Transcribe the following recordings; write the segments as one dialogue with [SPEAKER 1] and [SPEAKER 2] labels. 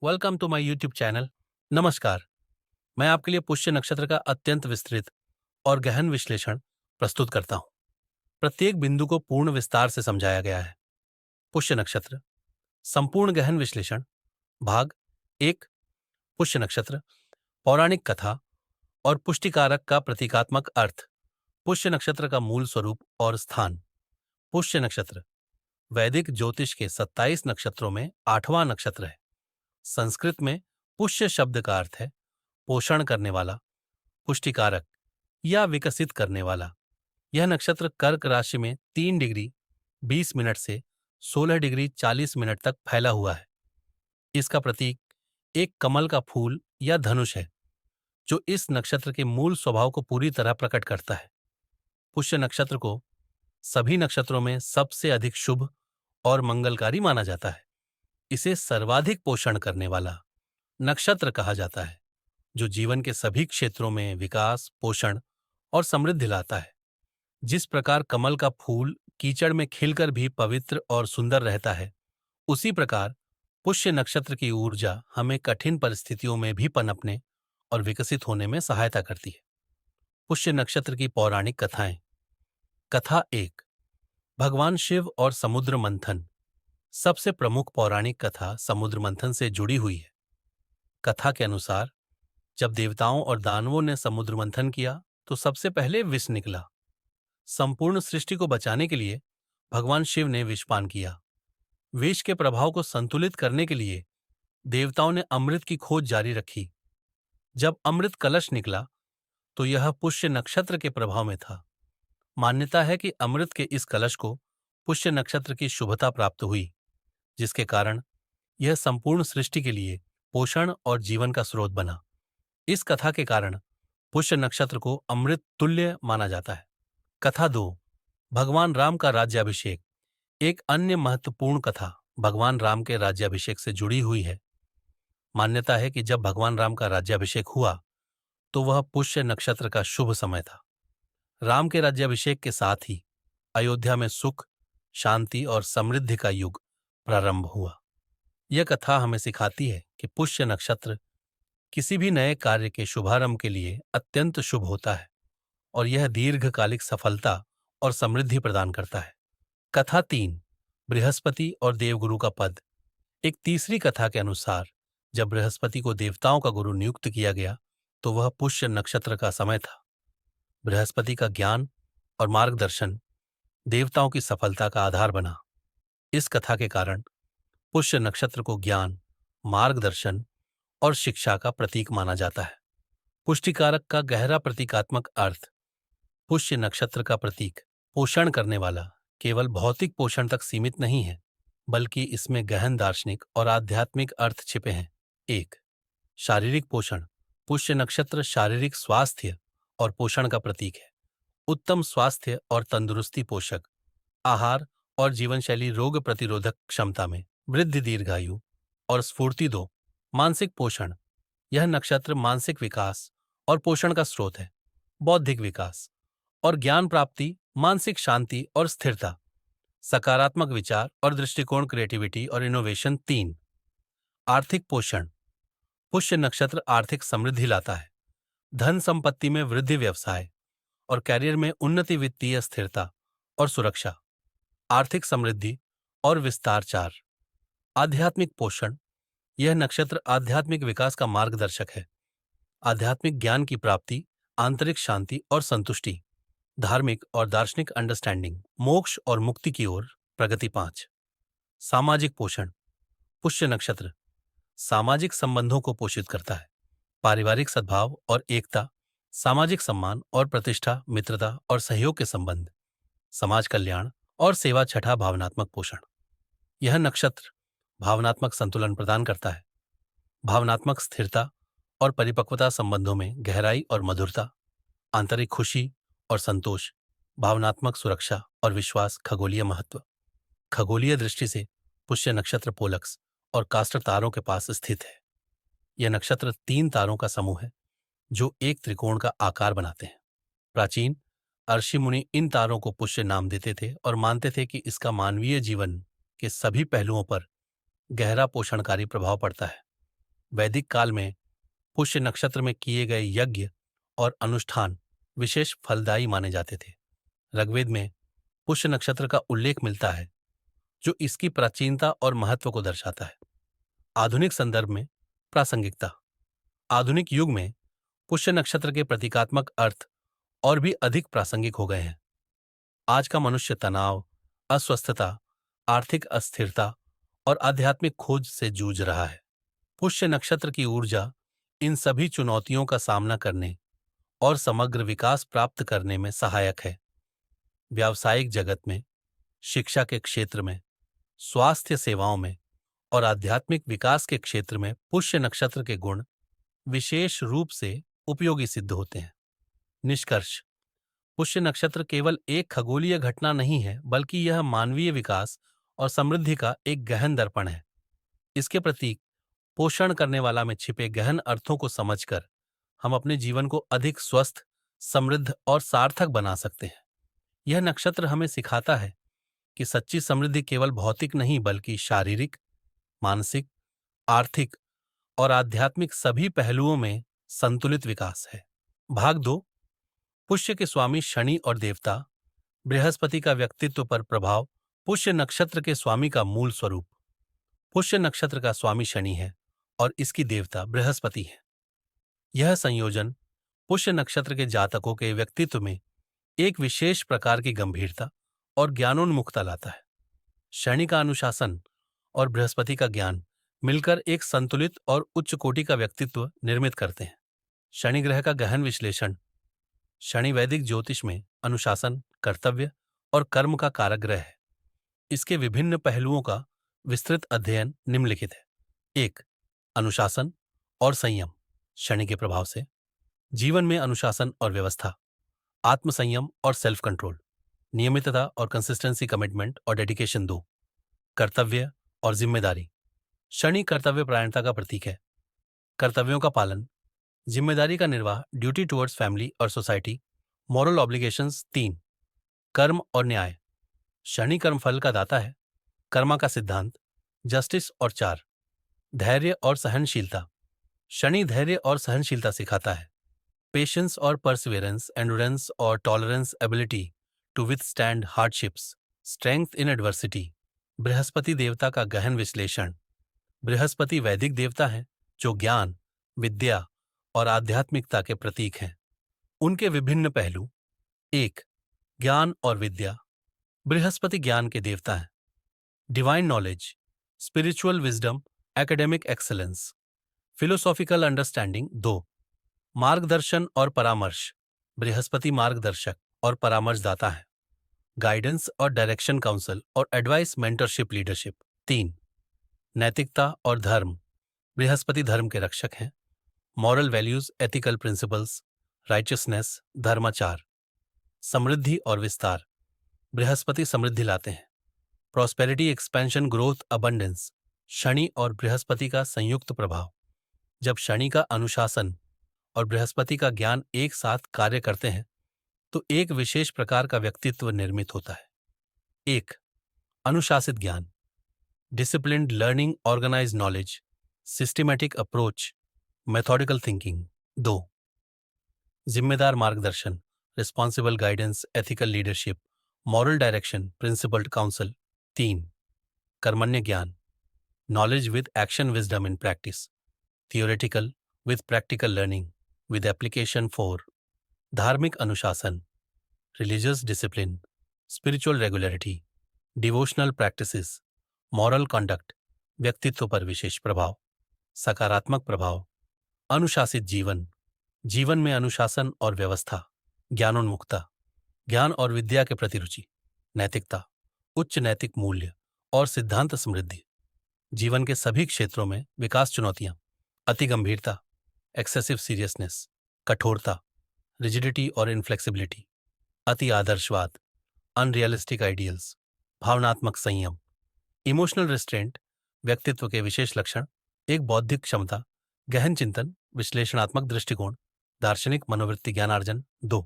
[SPEAKER 1] Welcome to my YouTube channel. नमस्कार। मैं आपके लिए पुष्य नक्षत्र का अत्यंत विस्तृत और गहन विश्लेषण प्रस्तुत करता हूं। प्रत्येक बिंदु को पूर्ण विस्तार से समझाया गया है। पुष्य नक्षत्र संपूर्ण गहन विश्लेषण भाग एक। पुष्य नक्षत्र पौराणिक कथा और पुष्टिकारक का प्रतीकात्मक अर्थ। पुष्य नक्षत्र का मूल स्वरूप और स्थान। पुष्य नक्षत्र वैदिक ज्योतिष के 27 नक्षत्रों में 8वां नक्षत्र है। संस्कृत में पुष्य शब्द का अर्थ है पोषण करने वाला, पुष्टिकारक या विकसित करने वाला। यह नक्षत्र कर्क राशि में 3 डिग्री 20 मिनट से 16 डिग्री 40 मिनट तक फैला हुआ है। इसका प्रतीक एक कमल का फूल या धनुष है, जो इस नक्षत्र के मूल स्वभाव को पूरी तरह प्रकट करता है। पुष्य नक्षत्र को सभी नक्षत्रों में सबसे अधिक शुभ और मंगलकारी माना जाता है। इसे सर्वाधिक पोषण करने वाला नक्षत्र कहा जाता है, जो जीवन के सभी क्षेत्रों में विकास, पोषण और समृद्धि लाता है। जिस प्रकार कमल का फूल कीचड़ में खिलकर भी पवित्र और सुंदर रहता है, उसी प्रकार पुष्य नक्षत्र की ऊर्जा हमें कठिन परिस्थितियों में भी पनपने और विकसित होने में सहायता करती है। पुष्य नक्षत्र की पौराणिक कथाएं। कथा 1। भगवान शिव और समुद्र मंथन। सबसे प्रमुख पौराणिक कथा समुद्र मंथन से जुड़ी हुई है। कथा के अनुसार जब देवताओं और दानवों ने समुद्र मंथन किया तो सबसे पहले विष निकला। संपूर्ण सृष्टि को बचाने के लिए भगवान शिव ने विषपान किया। विष के प्रभाव को संतुलित करने के लिए देवताओं ने अमृत की खोज जारी रखी। जब अमृत कलश निकला तो यह पुष्य नक्षत्र के प्रभाव में था। मान्यता है कि अमृत के इस कलश को पुष्य नक्षत्र की शुभता प्राप्त हुई, जिसके कारण यह संपूर्ण सृष्टि के लिए पोषण और जीवन का स्रोत बना। इस कथा के कारण पुष्य नक्षत्र को अमृत तुल्य माना जाता है। कथा 2। भगवान राम का राज्याभिषेक। एक अन्य महत्वपूर्ण कथा भगवान राम के राज्याभिषेक से जुड़ी हुई है। मान्यता है कि जब भगवान राम का राज्याभिषेक हुआ तो वह पुष्य नक्षत्र का शुभ समय था। राम के राज्याभिषेक के साथ ही अयोध्या में सुख, शांति और समृद्धि का युग प्रारंभ हुआ। यह कथा हमें सिखाती है कि पुष्य नक्षत्र किसी भी नए कार्य के शुभारंभ के लिए अत्यंत शुभ होता है और यह दीर्घकालिक सफलता और समृद्धि प्रदान करता है। कथा 3। बृहस्पति और देवगुरु का पद। एक तीसरी कथा के अनुसार जब बृहस्पति को देवताओं का गुरु नियुक्त किया गया तो वह पुष्य नक्षत्र का समय था। बृहस्पति का ज्ञान और मार्गदर्शन देवताओं की सफलता का आधार बना। इस कथा के कारण पुष्य नक्षत्र को ज्ञान, मार्गदर्शन और शिक्षा का प्रतीक माना जाता है। पुष्टिकारक का गहरा प्रतीकात्मक अर्थ। पुष्य नक्षत्र का प्रतीक पोषण करने वाला केवल भौतिक पोषण तक सीमित नहीं है, बल्कि इसमें गहन दार्शनिक और आध्यात्मिक अर्थ छिपे हैं। 1। शारीरिक पोषण। पुष्य नक्षत्र शारीरिक स्वास्थ्य और पोषण का प्रतीक है। उत्तम स्वास्थ्य और तंदुरुस्ती पोषक आहार और जीवनशैली रोग प्रतिरोधक क्षमता में वृद्धि, दीर्घायु और स्फूर्ति दो। मानसिक पोषण। यह नक्षत्र मानसिक विकास और पोषण का स्रोत है। बौद्धिक विकास और ज्ञान प्राप्ति, मानसिक शांति और स्थिरता, सकारात्मक विचार और दृष्टिकोण, क्रिएटिविटी और इनोवेशन। 3। आर्थिक पोषण। पुष्य नक्षत्र आर्थिक समृद्धि लाता है। धन संपत्ति में वृद्धि, व्यवसाय और कैरियर में उन्नति, वित्तीय स्थिरता और सुरक्षा, आर्थिक समृद्धि और विस्तार। 4। आध्यात्मिक पोषण। यह नक्षत्र आध्यात्मिक विकास का मार्गदर्शक है। आध्यात्मिक ज्ञान की प्राप्ति, आंतरिक शांति और संतुष्टि, धार्मिक और दार्शनिक अंडरस्टैंडिंग, मोक्ष और मुक्ति की ओर प्रगति। 5। सामाजिक पोषण। पुष्य नक्षत्र सामाजिक संबंधों को पोषित करता है। पारिवारिक सद्भाव और एकता, सामाजिक सम्मान और प्रतिष्ठा, मित्रता और सहयोग के संबंध, समाज कल्याण और सेवा। 6। भावनात्मक पोषण। यह नक्षत्र भावनात्मक संतुलन प्रदान करता है। भावनात्मक स्थिरता और परिपक्वता, संबंधों में गहराई और मधुरता, आंतरिक खुशी और संतोष, भावनात्मक सुरक्षा और विश्वास। खगोलीय महत्व। खगोलीय दृष्टि से पुष्य नक्षत्र पोलक्स और कास्टर तारों के पास स्थित है। यह नक्षत्र 3 तारों का समूह है जो एक त्रिकोण का आकार बनाते हैं। प्राचीन ऋषि मुनि इन तारों को पुष्य नाम देते थे और मानते थे कि इसका मानवीय जीवन के सभी पहलुओं पर गहरा पोषणकारी प्रभाव पड़ता है। वैदिक काल में पुष्य नक्षत्र में किए गए यज्ञ और अनुष्ठान विशेष फलदायी माने जाते थे। ऋग्वेद में पुष्य नक्षत्र का उल्लेख मिलता है, जो इसकी प्राचीनता और महत्व को दर्शाता है। आधुनिक संदर्भ में प्रासंगिकता। आधुनिक युग में पुष्य नक्षत्र के प्रतीकात्मक अर्थ और भी अधिक प्रासंगिक हो गए हैं। आज का मनुष्य तनाव, अस्वस्थता, आर्थिक अस्थिरता और आध्यात्मिक खोज से जूझ रहा है। पुष्य नक्षत्र की ऊर्जा इन सभी चुनौतियों का सामना करने और समग्र विकास प्राप्त करने में सहायक है। व्यावसायिक जगत में, शिक्षा के क्षेत्र में, स्वास्थ्य सेवाओं में और आध्यात्मिक विकास के क्षेत्र में पुष्य नक्षत्र के गुण विशेष रूप से उपयोगी सिद्ध होते हैं। निष्कर्ष: पुष्य नक्षत्र केवल एक खगोलीय घटना नहीं है, बल्कि यह मानवीय विकास और समृद्धि का एक गहन दर्पण है। इसके प्रतीक पोषण करने वाला में छिपे गहन अर्थों को समझकर हम अपने जीवन को अधिक स्वस्थ, समृद्ध और सार्थक बना सकते हैं। यह नक्षत्र हमें सिखाता है कि सच्ची समृद्धि केवल भौतिक नहीं, बल्कि शारीरिक, मानसिक, आर्थिक और आध्यात्मिक सभी पहलुओं में संतुलित विकास है। भाग 2: पुष्य के स्वामी शनि और देवता, बृहस्पति का व्यक्तित्व पर प्रभाव। पुष्य नक्षत्र के स्वामी का मूल स्वरूप। पुष्य नक्षत्र का स्वामी शनि है और इसकी देवता बृहस्पति है। यह संयोजन पुष्य नक्षत्र के जातकों के व्यक्तित्व में एक विशेष प्रकार की गंभीरता और ज्ञानोन्मुखता लाता है। शनि का अनुशासन और बृहस्पति का ज्ञान मिलकर एक संतुलित और उच्च कोटि का व्यक्तित्व निर्मित करते हैं। शनि ग्रह का गहन विश्लेषण। शनि वैदिक ज्योतिष में अनुशासन, कर्तव्य और कर्म का कारक ग्रह है। इसके विभिन्न पहलुओं का विस्तृत अध्ययन निम्नलिखित है। 1. अनुशासन और संयम। शनि के प्रभाव से जीवन में अनुशासन और व्यवस्था, आत्मसंयम और सेल्फ कंट्रोल, नियमितता और कंसिस्टेंसी, कमिटमेंट और डेडिकेशन। 2. कर्तव्य और जिम्मेदारी। शनि कर्तव्यपरायणता का प्रतीक है। कर्तव्यों का पालन, जिम्मेदारी का निर्वाह, ड्यूटी टुवर्ड्स फैमिली और सोसाइटी, मॉरल ऑब्लिगेशंस। 3. कर्म और न्याय। शनि कर्मफल का दाता है। कर्मा का सिद्धांत, जस्टिस। और 4. धैर्य और सहनशीलता। शनि धैर्य और सहनशीलता सिखाता है। पेशेंस और परसिवेरेंस, एंडुरेंस और tolerance, ability to withstand hardships, strength in adversity. Brihaspati देवता का गहन विश्लेषण। बृहस्पति वैदिक देवता हैं जो ज्ञान, विद्या और आध्यात्मिकता के प्रतीक हैं। उनके विभिन्न पहलू। 1. ज्ञान और विद्या। बृहस्पति ज्ञान के देवता हैं। Divine knowledge, spiritual wisdom, academic excellence, philosophical understanding. 2. मार्गदर्शन और परामर्श। बृहस्पति मार्गदर्शक और परामर्शदाता है। गाइडेंस और डायरेक्शन, काउंसल और एडवाइस, मेंटरशिप, लीडरशिप। 3. नैतिकता और धर्म। बृहस्पति धर्म के रक्षक हैं। Moral values, ethical principles, righteousness, धर्माचार। समृद्धि और विस्तार। बृहस्पति समृद्धि लाते हैं। Prosperity, expansion, growth, abundance. Shani और बृहस्पति का संयुक्त प्रभाव। जब शनि का अनुशासन और बृहस्पति का ज्ञान एक साथ कार्य करते हैं तो एक विशेष प्रकार का व्यक्तित्व निर्मित होता है। 1. अनुशासित ज्ञान, disciplined learning, organised knowledge, systematic approach, methodical thinking. 2. जिम्मेदार मार्गदर्शन, responsible guidance, ethical leadership, moral direction, principled counsel. 3. कर्मण्य ज्ञान, knowledge with action, wisdom in practice, theoretical with practical learning with application. 4. धार्मिक अनुशासन, religious discipline, spiritual regularity, devotional practices, moral conduct. व्यक्तित्व पर विशेष प्रभाव। सकारात्मक प्रभाव, अनुशासित जीवन, जीवन में अनुशासन और व्यवस्था, ज्ञानोन्मुखता, ज्ञान और विद्या के प्रति रुचि, नैतिकता, उच्च नैतिक मूल्य और सिद्धांत, समृद्धि, जीवन के सभी क्षेत्रों में विकास, चुनौतियां, अति गंभीरता, एक्सेसिव सीरियसनेस, कठोरता, रिजिडिटी और इनफ्लेक्सिबिलिटी, अति आदर्शवाद, अनरियलिस्टिक आइडियल्स, भावनात्मक संयम, इमोशनल रिस्ट्रेंट। व्यक्तित्व के विशेष लक्षण: 1. बौद्धिक क्षमता, गहन चिंतन, विश्लेषणात्मक दृष्टिकोण, दार्शनिक मनोवृत्ति, ज्ञानार्जन। 2.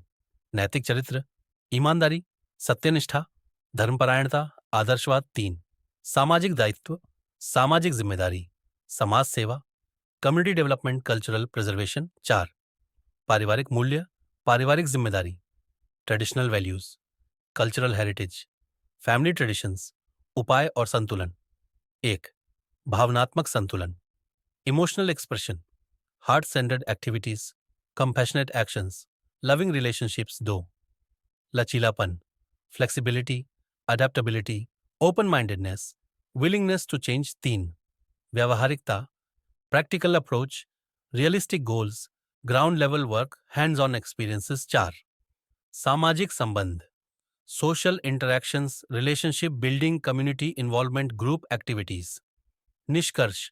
[SPEAKER 1] नैतिक चरित्र, ईमानदारी, सत्यनिष्ठा, धर्मपरायणता, आदर्शवाद। 3. सामाजिक दायित्व, सामाजिक जिम्मेदारी, समाज सेवा, कम्युनिटी डेवलपमेंट, कल्चरल प्रिजर्वेशन। 4 पारिवारिक मूल्य, पारिवारिक जिम्मेदारी, traditional values, cultural heritage, family traditions, उपाय और संतुलन। 1 भावनात्मक संतुलन, emotional expression, heart centred activities, compassionate actions, loving relationships. 2 लचीलापन, flexibility, adaptability, open mindedness, willingness to change. 3 व्यावहारिकता, practical approach, realistic goals, ground level work, hands on experiences. 4 सामाजिक संबंध, social interactions, relationship building, community involvement, group activities. निष्कर्ष,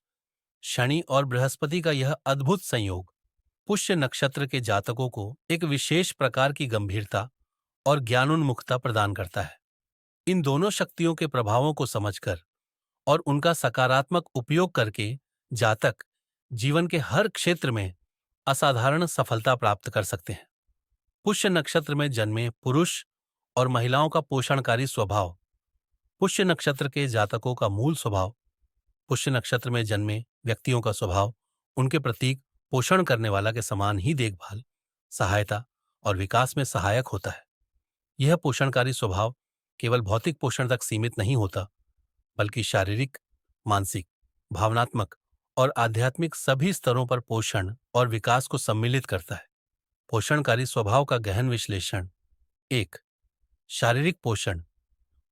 [SPEAKER 1] शनि और बृहस्पति का यह अद्भुत संयोग पुष्य नक्षत्र के जातकों को एक विशेष प्रकार की गंभीरता और ज्ञानोन्मुखता प्रदान करता है। इन दोनों शक्तियों के प्रभावों को समझकर और उनका सकारात्मक उपयोग करके जातक जीवन के हर क्षेत्र में असाधारण सफलता प्राप्त कर सकते हैं। पुष्य नक्षत्र में जन्मे पुरुष और महिलाओं का पोषणकारी स्वभाव, पुष्य नक्षत्र के जातकों का मूल स्वभाव, पुष्य नक्षत्र में जन्मे व्यक्तियों का स्वभाव उनके प्रतीक पोषण करने वाला के समान ही देखभाल, सहायता और विकास में सहायक होता है। यह पोषणकारी स्वभाव केवल भौतिक पोषण तक सीमित नहीं होता, बल्कि शारीरिक, मानसिक, भावनात्मक और आध्यात्मिक सभी स्तरों पर पोषण और विकास को सम्मिलित करता है। पोषणकारी स्वभाव का गहन विश्लेषण। 1 शारीरिक पोषण,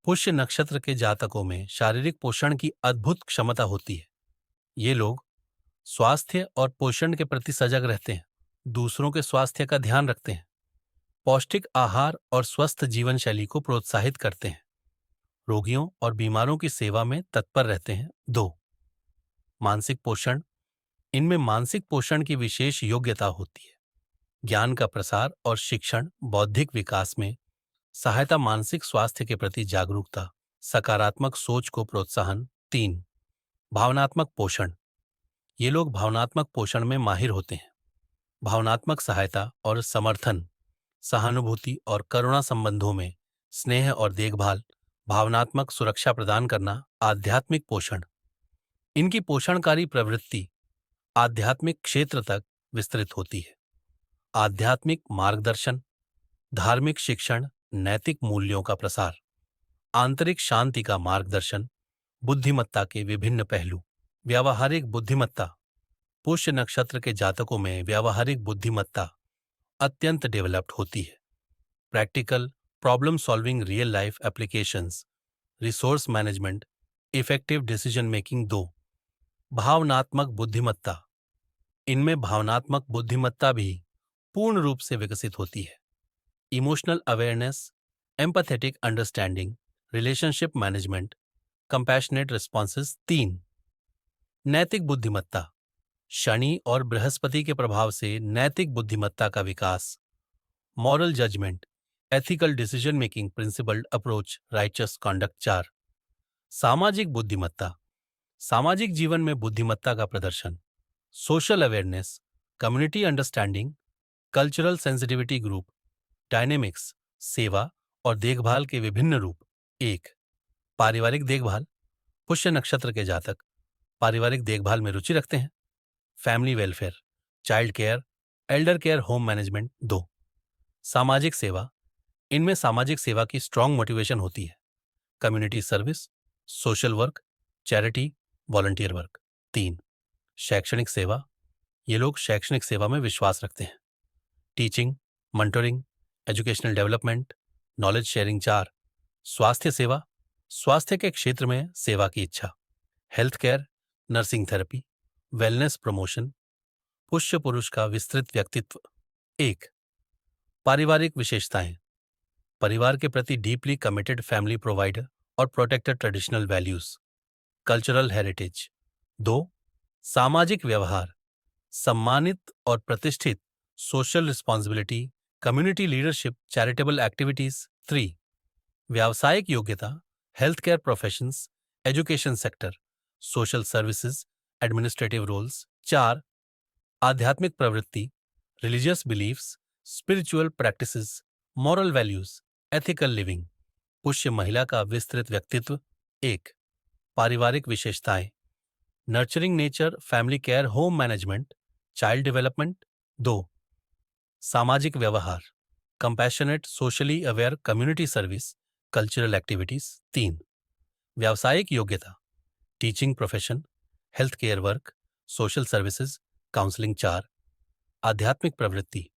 [SPEAKER 1] पुष्य नक्षत्र के जातकों में शारीरिक पोषण की अद्भुत क्षमता होती है। ये लोग स्वास्थ्य और पोषण के प्रति सजग रहते हैं, दूसरों के स्वास्थ्य का ध्यान रखते हैं, पौष्टिक आहार और स्वस्थ जीवन शैली को प्रोत्साहित करते हैं, रोगियों और बीमारों की सेवा में तत्पर रहते हैं। 2 मानसिक पोषण, इनमें मानसिक पोषण की विशेष योग्यता होती है। ज्ञान का प्रसार और शिक्षण, बौद्धिक विकास में सहायता, मानसिक स्वास्थ्य के प्रति जागरूकता, सकारात्मक सोच को प्रोत्साहन। 3 भावनात्मक पोषण, ये लोग भावनात्मक पोषण में माहिर होते हैं। भावनात्मक सहायता और समर्थन, सहानुभूति और करुणा संबंधों में स्नेह और देखभाल, भावनात्मक सुरक्षा प्रदान करना। आध्यात्मिक पोषण, इनकी पोषणकारी प्रवृत्ति आध्यात्मिक क्षेत्र तक विस्तृत होती है। आध्यात्मिक मार्गदर्शन, धार्मिक शिक्षण, नैतिक मूल्यों का प्रसार, आंतरिक शांति का मार्गदर्शन, बुद्धिमत्ता के विभिन्न पहलू। व्यावहारिक बुद्धिमत्ता, पुष्य नक्षत्र के जातकों में व्यावहारिक बुद्धिमत्ता अत्यंत डेवलप्ड होती है। Practical problem solving, real life applications, resource management, effective decision making. 2 भावनात्मक बुद्धिमत्ता, इनमें भावनात्मक बुद्धिमत्ता भी पूर्ण रूप से विकसित होती है। Emotional awareness, empathetic understanding, relationship management, compassionate responses. 3 नैतिक बुद्धिमत्ता, शनि और बृहस्पति के प्रभाव से नैतिक बुद्धिमत्ता का विकास, moral judgment, ethical decision making, principled approach, righteous conduct. 4 सामाजिक बुद्धिमत्ता, सामाजिक जीवन में बुद्धिमत्ता का प्रदर्शन, social awareness, community understanding, cultural sensitivity, group dynamics, सेवा और देखभाल के विभिन्न रूप। 1 पारिवारिक देखभाल, पुष्य नक्षत्र के जातक पारिवारिक देखभाल में रुचि रखते हैं। Family welfare, child care, Elder care, home management. 2 सामाजिक सेवा, इनमें सामाजिक सेवा की स्ट्रॉन्ग मोटिवेशन होती है। Community service, social work, charity, volunteer work. 3 शैक्षणिक सेवा, ये लोग शैक्षणिक सेवा में विश्वास रखते हैं। Teaching, mentoring, educational development, knowledge sharing. 4 स्वास्थ्य सेवा, स्वास्थ्य के क्षेत्र में सेवा की इच्छा। Health care, nursing therapy, wellness promotion, Pushya पुरुष का विस्तृत व्यक्तित्व। 1 पारिवारिक विशेषताएं, परिवार के प्रति डीपली कमिटेड फैमिली प्रोवाइडर और protector, traditional values, cultural heritage. 2 सामाजिक व्यवहार, सम्मानित और प्रतिष्ठित, social responsibility, community leadership, charitable activities. 3 व्यावसायिक योग्यता, health care professions, education sector, social services, administrative roles. 4 आध्यात्मिक प्रवृत्ति, religious beliefs, spiritual practices, moral values, ethical living, Pushya महिला का विस्तृत व्यक्तित्व। 1 पारिवारिक विशेषताएं, nurturing nature, family care, home management, child development. 2. सामाजिक व्यवहार, compassionate, socially aware, community service, cultural activities. 3. व्यावसायिक योग्यता, teaching profession, health care work, social services, counselling. 4. आध्यात्मिक प्रवृत्ति,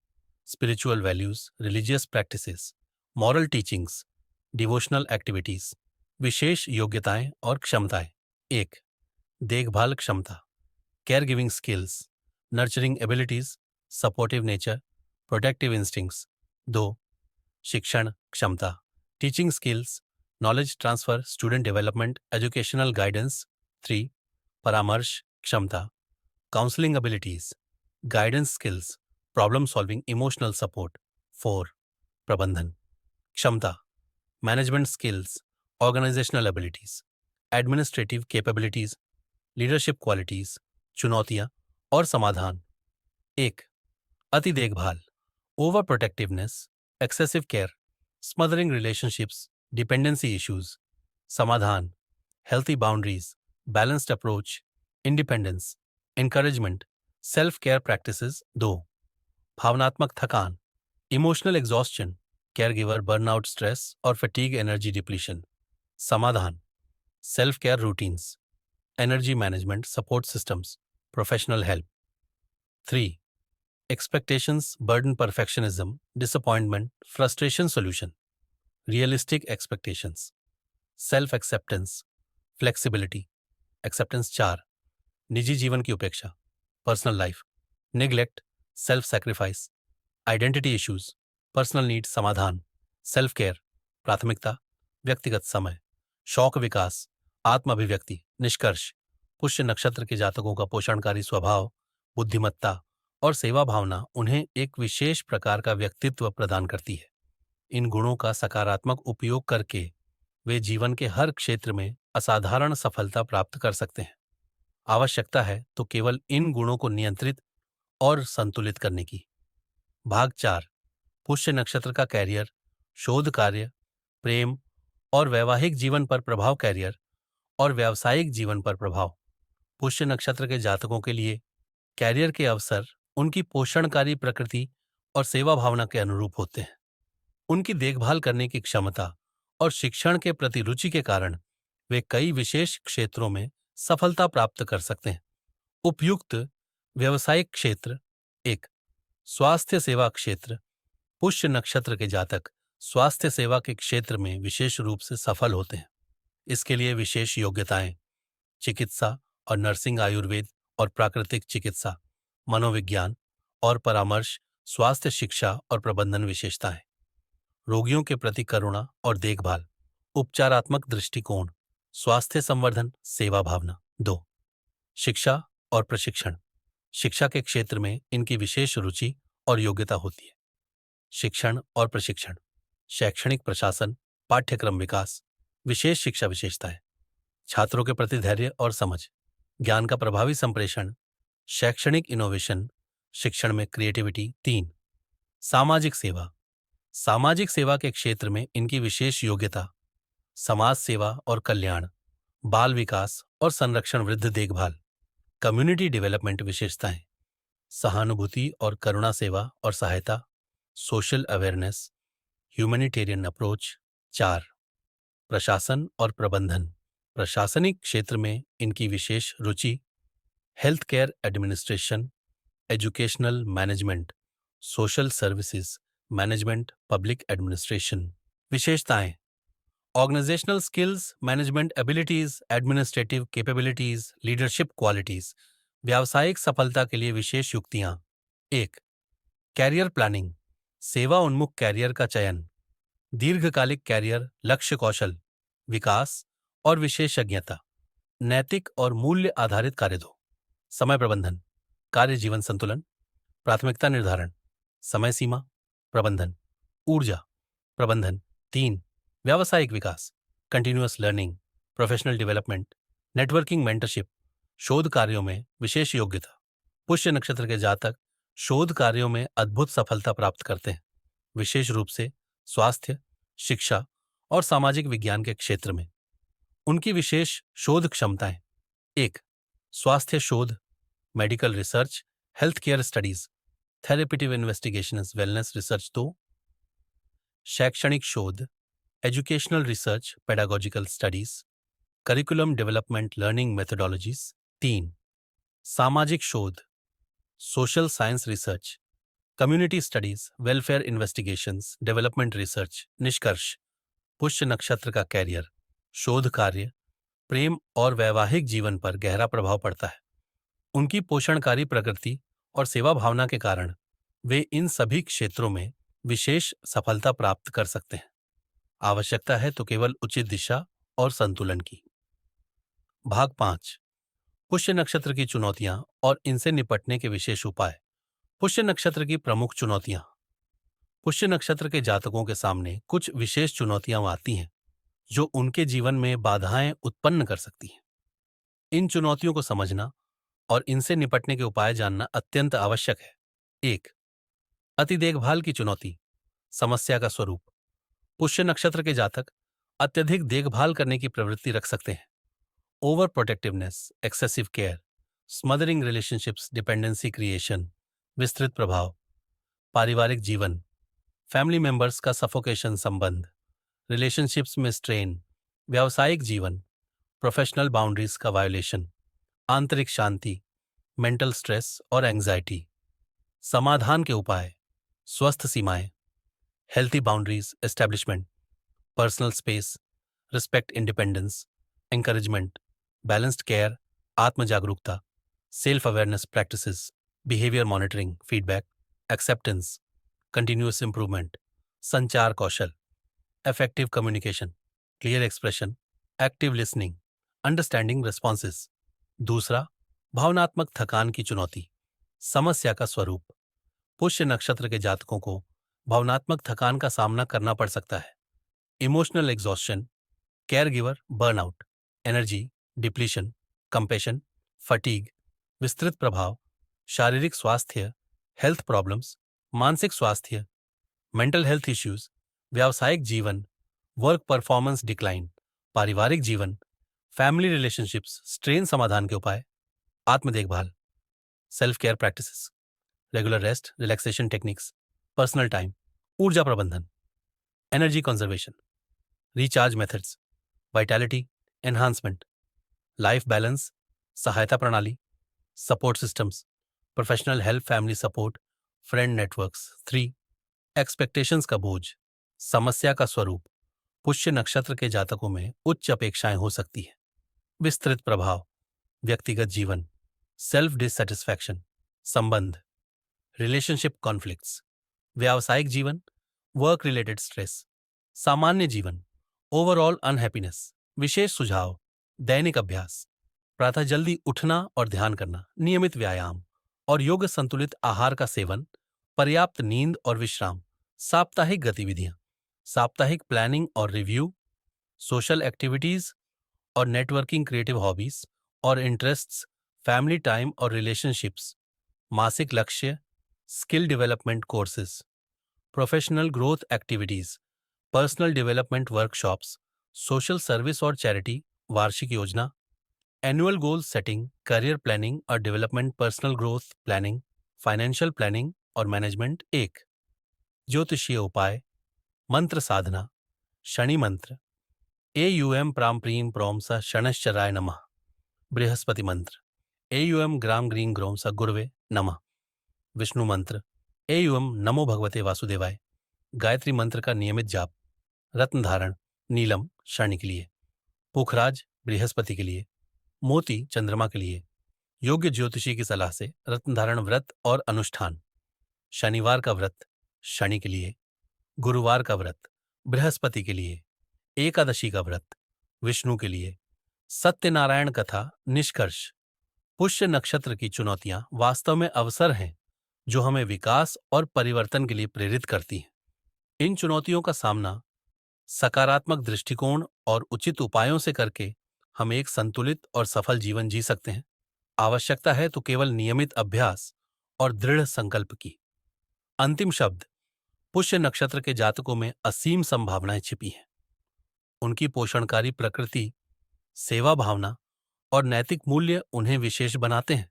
[SPEAKER 1] spiritual values, religious practices, moral teachings, devotional activities. विशेष योग्यताएं और क्षमताएं। 1. देखभाल क्षमता, care giving skills, nurturing abilities, supportive nature, protective instincts. 2. शिक्षण क्षमता, teaching skills, knowledge transfer, student development, educational guidance. 3. परामर्श क्षमता, counselling abilities, guidance skills, problem solving, emotional support. 4. प्रबंधन क्षमता, management skills, organisational abilities, administrative capabilities, leadership qualities, चुनौतियां और समाधान। 1. अति देखभाल, over protectiveness, excessive care, smothering relationships, dependency issues. समाधान, healthy boundaries, balanced approach, independence, encouragement, self care practices. 2. भावनात्मक थकान, emotional exhaustion, care giver burnout, stress और fatigue, energy depletion. समाधान, self care routines, energy management, support systems, professional help. 3. Expectations, burden, perfectionism, disappointment, frustration solution, realistic expectations, self acceptance, flexibility, acceptance. 4. निजी जीवन की उपेक्षा, personal life, neglect, self sacrifice, identity issues, personal need. समाधान, self care, प्राथमिकता, व्यक्तिगत समय, शौक विकास, आत्म अभिव्यक्ति। निष्कर्ष, पुष्य नक्षत्र के जातकों का पोषणकारी स्वभाव, बुद्धिमत्ता और सेवा भावना उन्हें एक विशेष प्रकार का व्यक्तित्व प्रदान करती है। इन गुणों का सकारात्मक उपयोग करके वे जीवन के हर क्षेत्र में असाधारण सफलता प्राप्त कर सकते हैं। आवश्यकता है तो केवल इन गुणों को नियंत्रित और संतुलित करने की। भाग 4, पुष्य नक्षत्र का कैरियर, शोध कार्य, प्रेम और वैवाहिक जीवन पर प्रभाव। कैरियर और व्यावसायिक जीवन पर प्रभाव। पुष्य नक्षत्र के जातकों के लिए कैरियर के अवसर उनकी पोषणकारी प्रकृति और सेवा भावना के अनुरूप होते हैं। उनकी देखभाल करने की क्षमता और शिक्षण के प्रति रुचि के कारण वे कई विशेष क्षेत्रों में सफलता प्राप्त कर सकते हैं। उपयुक्त व्यवसायिक क्षेत्र। 1. स्वास्थ्य सेवा क्षेत्र। पुष्य नक्षत्र के जातक स्वास्थ्य सेवा के क्षेत्र में विशेष रूप से सफल होते हैं। इसके लिए विशेष योग्यताएं, चिकित्सा और नर्सिंग, आयुर्वेद और प्राकृतिक चिकित्सा, मनोविज्ञान और परामर्श, स्वास्थ्य शिक्षा और प्रबंधन विशेषताएं, रोगियों के प्रति करुणा और देखभाल, उपचारात्मक दृष्टिकोण, स्वास्थ्य संवर्धन, सेवा भावना। 2. शिक्षा और प्रशिक्षण। शिक्षा के क्षेत्र में इनकी विशेष रुचि और योग्यता होती है। शिक्षण और प्रशिक्षण, शैक्षणिक प्रशासन, पाठ्यक्रम विकास, विशेष शिक्षा विशेषताएं, छात्रों के प्रति धैर्य और समझ, ज्ञान का प्रभावी संप्रेषण, शैक्षणिक इनोवेशन, शिक्षण में क्रिएटिविटी। 3. सामाजिक सेवा। सामाजिक सेवा के क्षेत्र में इनकी विशेष योग्यता, समाज सेवा और कल्याण, बाल विकास और संरक्षण, वृद्ध देखभाल, कम्युनिटी डेवलपमेंट विशेषताएं, सहानुभूति और करुणा सेवा और सहायता, सोशल अवेयरनेस, ह्यूमैनिटेरियन अप्रोच। 4. प्रशासन और प्रबंधन। प्रशासनिक क्षेत्र में इनकी विशेष रुचि, health care administration, educational management, social services management, public administration. विशेषताएं, organisational skills, management abilities, administrative capabilities, leadership qualities. व्यावसायिक सफलता के लिए विशेष युक्तियां। 1. कैरियर प्लानिंग, सेवा उन्मुख कैरियर का चयन, दीर्घकालिक कैरियर, लक्ष्य कौशल, विकास और विशेषज्ञता, नैतिक और मूल्य आधारित कार्य। 2. समय प्रबंधन, कार्य जीवन संतुलन, प्राथमिकता निर्धारण, समय सीमा, प्रबंधन, ऊर्जा प्रबंधन। 3. व्यावसायिक विकास, continuous learning, professional development, networking, mentorship, शोध कार्यों में विशेष योग्यता। पुष्य नक्षत्र के जातक शोध कार्यों में अद्भुत सफलता प्राप्त करते हैं, विशेष रूप से स्वास्थ्य, शिक्षा और सामाजिक विज्ञान के क्षेत्र में। उनकी विशेष शोध क्षमताएं। 1. स्वास्थ्य शोध, medical research, health care studies, therapeutic investigation, wellness research 2। शैक्षणिक शोध, educational research, pedagogical studies, curriculum development, learning methodologies 3। सामाजिक शोध, social science research, community studies, welfare investigations, development research. निष्कर्ष, पुष्य नक्षत्र का कैरियर, शोध कार्य, प्रेम और वैवाहिक जीवन पर गहरा प्रभाव पड़ता है। उनकी पोषणकारी प्रकृति और सेवा भावना के कारण वे इन सभी क्षेत्रों में विशेष सफलता प्राप्त कर सकते हैं। आवश्यकता है तो केवल उचित दिशा और संतुलन की। भाग 5, पुष्य नक्षत्र की चुनौतियां और इनसे निपटने के विशेष उपाय। पुष्य नक्षत्र की प्रमुख चुनौतियां। पुष्य नक्षत्र के जातकों के सामने कुछ विशेष चुनौतियां आती हैं जो उनके जीवन में बाधाएं उत्पन्न कर सकती हैं। इन चुनौतियों को समझना और इनसे निपटने के उपाय जानना अत्यंत आवश्यक है। 1, अति देखभाल की चुनौती। समस्या का स्वरूप, पुष्य नक्षत्र के जातक अत्यधिक देखभाल करने की प्रवृत्ति रख सकते हैं। Over protectiveness, excessive care, smothering relationships, dependency creation. विस्तृत प्रभाव, पारिवारिक जीवन, फैमिली मेंबर्स का सफोकेशन संबंध, रिलेशनशिप्स में स्ट्रेन, व्यावसायिक जीवन, प्रोफेशनल बाउंड्रीज का वायोलेशन, आंतरिक शांति, मेंटल स्ट्रेस और एंग्जाइटी। समाधान के उपाय, स्वस्थ सीमाएं, healthy boundaries establishment, personal space, respect independence, encouragement, balanced care, आत्म जागरूकता, self awareness practices, behaviour monitoring, feedback, acceptance, continuous improvement, संचार कौशल, effective communication, clear expression, active listening, understanding responses. दूसरा, भावनात्मक थकान की चुनौती। समस्या का स्वरूप, पुष्य नक्षत्र के जातकों को भावनात्मक थकान का सामना करना पड़ सकता है। Emotional exhaustion, care giver burnout, energy depletion, compassion, fatigue. विस्तृत प्रभाव, शारीरिक स्वास्थ्य, हेल्थ प्रॉब्लम्स, मानसिक स्वास्थ्य, मेंटल हेल्थ इश्यूज, व्यावसायिक जीवन, वर्क परफॉर्मेंस डिक्लाइन, पारिवारिक जीवन, फैमिली रिलेशनशिप्स, स्ट्रेन। समाधान के उपाय, आत्म देखभाल, self care practices, regular rest, relaxation techniques, personal time, ऊर्जा प्रबंधन, energy conservation, recharge methods, vitality enhancement, life balance, सहायता प्रणाली, support systems, professional help, family support, friend networks. 3, expectations का बोझ। समस्या का स्वरूप, पुष्य नक्षत्र के जातकों में उच्च अपेक्षाएं हो सकती है। विस्तृत प्रभाव, व्यक्तिगत जीवन, सेल्फ डिससेटिस्फैक्शन, संबंध, रिलेशनशिप कॉन्फ्लिक्ट्स, व्यावसायिक जीवन, वर्क रिलेटेड स्ट्रेस, सामान्य जीवन, ओवरऑल अनहैप्पीनेस। विशेष सुझाव, दैनिक अभ्यास, प्रातः जल्दी उठना और ध्यान करना, नियमित व्यायाम और योग, संतुलित आहार का सेवन, पर्याप्त नींद और विश्राम, साप्ताहिक गतिविधियां, साप्ताहिक प्लानिंग और रिव्यू, सोशल एक्टिविटीज और नेटवर्किंग, क्रिएटिव हॉबीज और इंटरेस्ट्स, फैमिली टाइम और रिलेशनशिप्स, मासिक लक्ष्य, skill development courses, professional growth activities, personal development workshops, social service और चैरिटी, वार्षिक योजना, annual goal setting, career planning और development, personal growth planning, financial planning और मैनेजमेंट। 1, ज्योतिषीय उपाय, मंत्र साधना, शनि मंत्र, एयूएम प्राम प्रीम प्रोम स शनश्चराय नमः, बृहस्पति मंत्र, एयूएम ग्राम ग्रीं ग्रोम स गुरवे नमः, विष्णु मंत्र, एयूएम नमो भगवते वासुदेवाय, गायत्री मंत्र का नियमित जाप, रत्न धारण, नीलम शनि के लिए, पुखराज बृहस्पति के लिए, मोती चंद्रमा के लिए, योग्य ज्योतिषी की सलाह से रत्न धारण व्रत और अनुष्ठान, शनिवार का व्रत शनि के लिए, गुरुवार का व्रत बृहस्पति के लिए, एकादशी का व्रत विष्णु के लिए, सत्यनारायण कथा। निष्कर्ष, पुष्य नक्षत्र की चुनौतियां वास्तव में अवसर हैं जो हमें विकास और परिवर्तन के लिए प्रेरित करती हैं। इन चुनौतियों का सामना सकारात्मक दृष्टिकोण और उचित उपायों से करके हम एक संतुलित और सफल जीवन जी सकते हैं। आवश्यकता है तो केवल नियमित अभ्यास और दृढ़ संकल्प की। अंतिम शब्द, पुष्य नक्षत्र के जातकों में असीम संभावनाएं छिपी हैं। उनकी पोषणकारी प्रकृति, सेवा भावना और नैतिक मूल्य उन्हें विशेष बनाते हैं।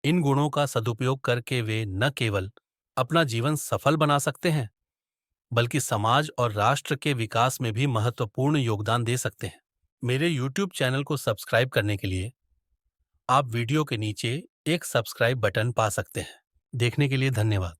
[SPEAKER 1] इन गुणों का सदुपयोग करके वे न केवल अपना जीवन सफल बना सकते हैं, बल्कि समाज और राष्ट्र के विकास में भी महत्वपूर्ण योगदान दे सकते हैं। मेरे YouTube चैनल को सब्सक्राइब करने के लिए आप वीडियो के नीचे एक सब्सक्राइब बटन पा सकते हैं। देखने के लिए धन्यवाद।